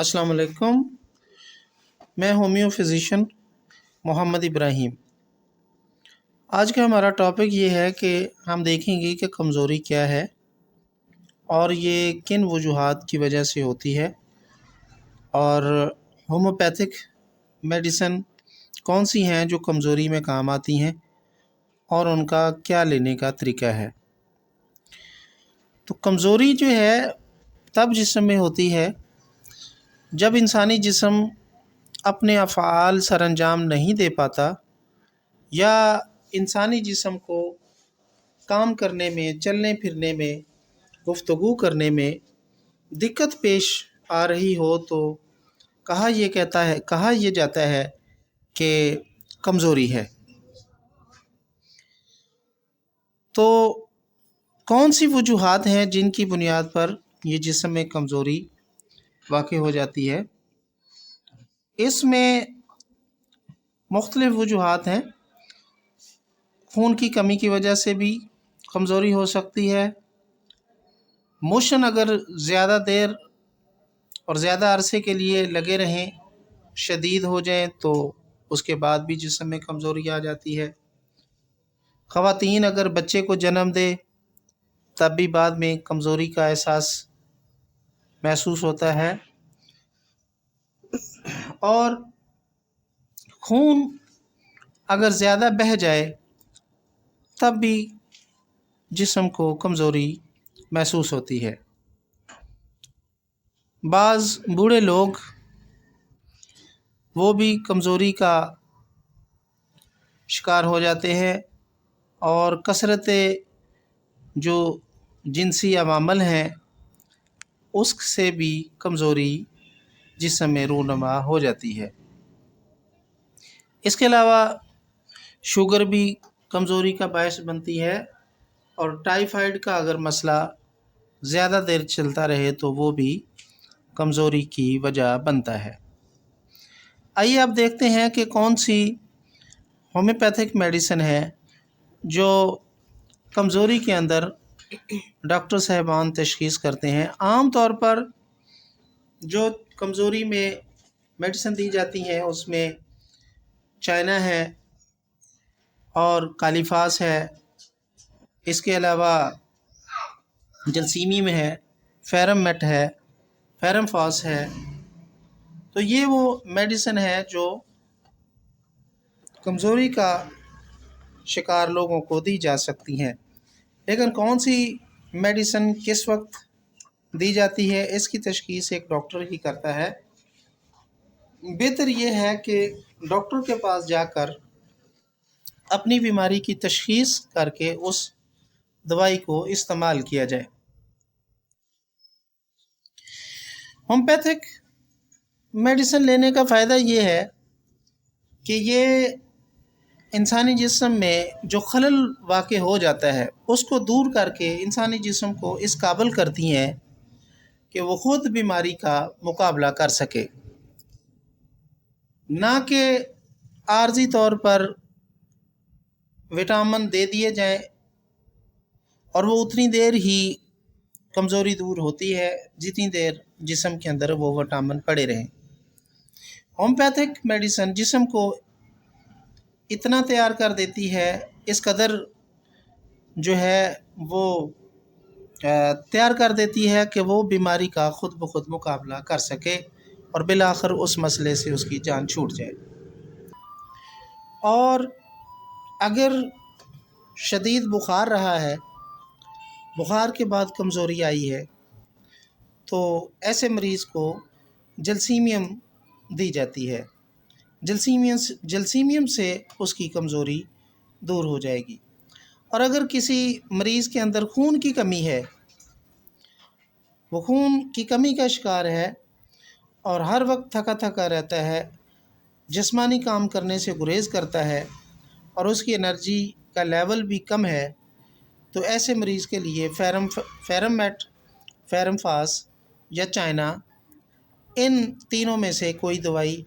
السلام علیکم، میں ہومیو فزیشین محمد ابراہیم۔ آج کا ہمارا ٹاپک یہ ہے کہ ہم دیکھیں گے کہ کمزوری کیا ہے اور یہ کن وجوہات کی وجہ سے ہوتی ہے، اور ہومیوپیتھک میڈیسن کون سی ہیں جو کمزوری میں کام آتی ہیں اور ان کا کیا لینے کا طریقہ ہے۔ تو کمزوری جو ہے تب جسم میں ہوتی ہے جب انسانی جسم اپنے افعال سر انجام نہیں دے پاتا یا انسانی جسم کو کام کرنے میں، چلنے پھرنے میں، گفتگو کرنے میں دقت پیش آ رہی ہو تو کہا یہ جاتا ہے کہ کمزوری ہے۔ تو کون سی وجوہات ہیں جن کی بنیاد پر یہ جسم میں کمزوری واقع ہو جاتی ہے؟ اس میں مختلف وجوہات ہیں۔ خون کی کمی کی وجہ سے بھی کمزوری ہو سکتی ہے۔ موشن اگر زیادہ دیر اور زیادہ عرصے کے لیے لگے رہیں، شدید ہو جائیں، تو اس کے بعد بھی جسم میں کمزوری آ جاتی ہے۔ خواتین اگر بچے کو جنم دے تب بھی بعد میں کمزوری کا احساس محسوس ہوتا ہے، اور خون اگر زیادہ بہہ جائے تب بھی جسم کو کمزوری محسوس ہوتی ہے۔ بعض بوڑھے لوگ وہ بھی کمزوری کا شکار ہو جاتے ہیں، اور کثرت جو جنسی عوامل ہیں اس سے بھی کمزوری جسم میں رونما ہو جاتی ہے۔ اس کے علاوہ شوگر بھی کمزوری کا باعث بنتی ہے، اور ٹائیفائیڈ کا اگر مسئلہ زیادہ دیر چلتا رہے تو وہ بھی کمزوری کی وجہ بنتا ہے۔ آئیے اب دیکھتے ہیں کہ کون سی ہومیوپیتھک میڈیسن ہے جو کمزوری کے اندر ڈاکٹر صاحبان تشخیص کرتے ہیں۔ عام طور پر جو کمزوری میں میڈیسن دی جاتی ہیں اس میں چائنا ہے اور کالیفاس ہے، اس کے علاوہ جلسیمیم ہے، فیرم میٹ ہے، فیرم فاس ہے۔ تو یہ وہ میڈیسن ہے جو کمزوری کا شکار لوگوں کو دی جا سکتی ہیں۔ لیکن کون سی میڈیسن کس وقت دی جاتی ہے اس کی تشخیص ایک ڈاکٹر ہی کرتا ہے۔ بہتر یہ ہے کہ ڈاکٹر کے پاس جا کر اپنی بیماری کی تشخیص کر کے اس دوائی کو استعمال کیا جائے۔ ہومیوپیتھک میڈیسن لینے کا فائدہ یہ ہے کہ یہ انسانی جسم میں جو خلل واقع ہو جاتا ہے اس کو دور کر کے انسانی جسم کو اس قابل کرتی ہیں کہ وہ خود بیماری کا مقابلہ کر سکے، نہ کہ عارضی طور پر وٹامن دے دیے جائیں اور وہ اتنی دیر ہی کمزوری دور ہوتی ہے جتنی دیر جسم کے اندر وہ وٹامن پڑے رہیں۔ ہومیوپیتھک میڈیسن جسم کو اتنا تیار کر دیتی ہے، اس قدر جو ہے وہ تیار کر دیتی ہے کہ وہ بیماری کا خود بخود مقابلہ کر سکے اور بالآخر اس مسئلے سے اس کی جان چھوٹ جائے۔ اور اگر شدید بخار رہا ہے، بخار کے بعد کمزوری آئی ہے، تو ایسے مریض کو جلسیمیم دی جاتی ہے۔ جلسیمیم سے اس کی کمزوری دور ہو جائے گی۔ اور اگر کسی مریض کے اندر خون کی کمی ہے، وہ خون کی کمی کا شکار ہے اور ہر وقت تھکا تھکا رہتا ہے، جسمانی کام کرنے سے گریز کرتا ہے اور اس کی انرجی کا لیول بھی کم ہے، تو ایسے مریض کے لیے فیرم میٹ، فیرم فاس یا چائنا، ان تینوں میں سے کوئی دوائی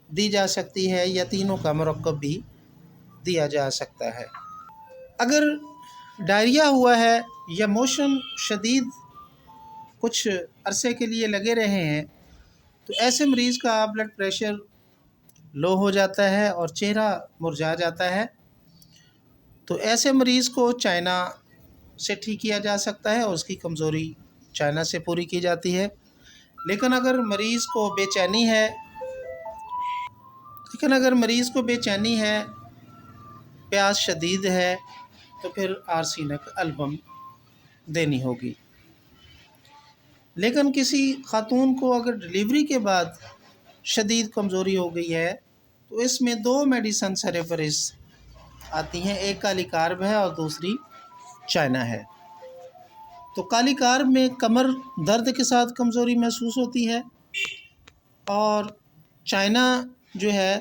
دی جا سکتی ہے یا تینوں کا مرکب بھی دیا جا سکتا ہے۔ اگر ڈائریا ہوا ہے یا موشن شدید کچھ عرصے کے لیے لگے رہے ہیں تو ایسے مریض کا بلڈ پریشر لو ہو جاتا ہے اور چہرہ مرجھا جاتا ہے، تو ایسے مریض کو چائنا سے ٹھیک کیا جا سکتا ہے اور اس کی کمزوری چائنا سے پوری کی جاتی ہے۔ لیکن اگر مریض کو بے چینی ہے، پیاس شدید ہے، تو پھر آرسینک البم دینی ہوگی۔ لیکن کسی خاتون کو اگر ڈلیوری کے بعد شدید کمزوری ہو گئی ہے تو اس میں 2 میڈیسن سر فہرست آتی ہیں، ایک کالی کارب ہے اور دوسری چائنا ہے۔ تو کالی کارب میں کمر درد کے ساتھ کمزوری محسوس ہوتی ہے، اور چائنا جو ہے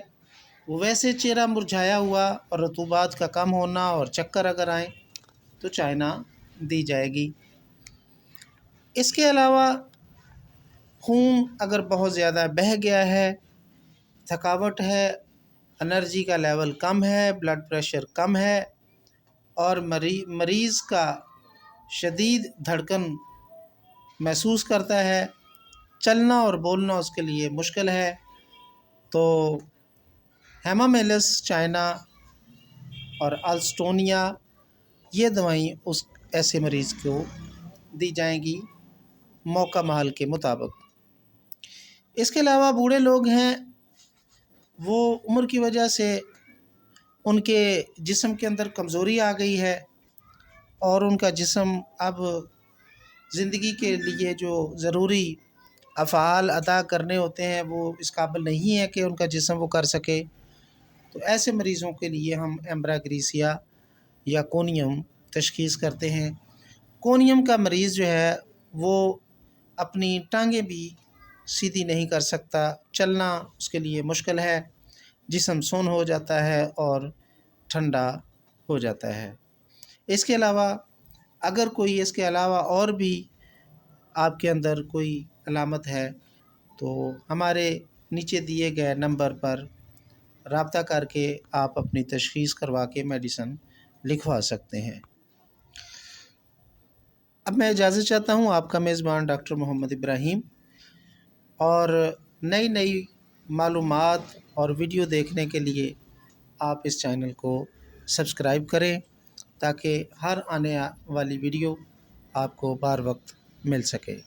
وہ ویسے چہرہ مرجھایا ہوا اور رطوبات کا کم ہونا اور چکر اگر آئیں تو چائنا دی جائے گی۔ اس کے علاوہ خون اگر بہت زیادہ بہہ گیا ہے، تھکاوٹ ہے، انرجی کا لیول کم ہے، بلڈ پریشر کم ہے، اور مریض کا شدید دھڑکن محسوس کرتا ہے، چلنا اور بولنا اس کے لیے مشکل ہے، تو ہیمامیلس چائنا اور السٹونیا یہ دوائیں اس ایسے مریض کو دی جائیں گی موقع محل کے مطابق۔ اس کے علاوہ بوڑھے لوگ ہیں، وہ عمر کی وجہ سے ان کے جسم کے اندر کمزوری آ گئی ہے اور ان کا جسم اب زندگی کے لیے جو ضروری افعال ادا کرنے ہوتے ہیں وہ اس قابل نہیں ہے کہ ان کا جسم وہ کر سکے، تو ایسے مریضوں کے لیے ہم ایمبراگریسیا یا کونیم تشخیص کرتے ہیں۔ کونیم کا مریض جو ہے وہ اپنی ٹانگیں بھی سیدھی نہیں کر سکتا، چلنا اس کے لیے مشکل ہے، جسم سون ہو جاتا ہے اور ٹھنڈا ہو جاتا ہے۔ اس کے علاوہ اگر کوئی اس کے علاوہ اور بھی آپ کے اندر کوئی علامت ہے تو ہمارے نیچے دیے گئے نمبر پر رابطہ کر کے آپ اپنی تشخیص کروا کے میڈیسن لکھوا سکتے ہیں۔ اب میں اجازت چاہتا ہوں، آپ کا میزبان ڈاکٹر محمد ابراہیم، اور نئی معلومات اور ویڈیو دیکھنے کے لیے آپ اس چینل کو سبسکرائب کریں تاکہ ہر آنے والی ویڈیو آپ کو بار وقت مل سکے۔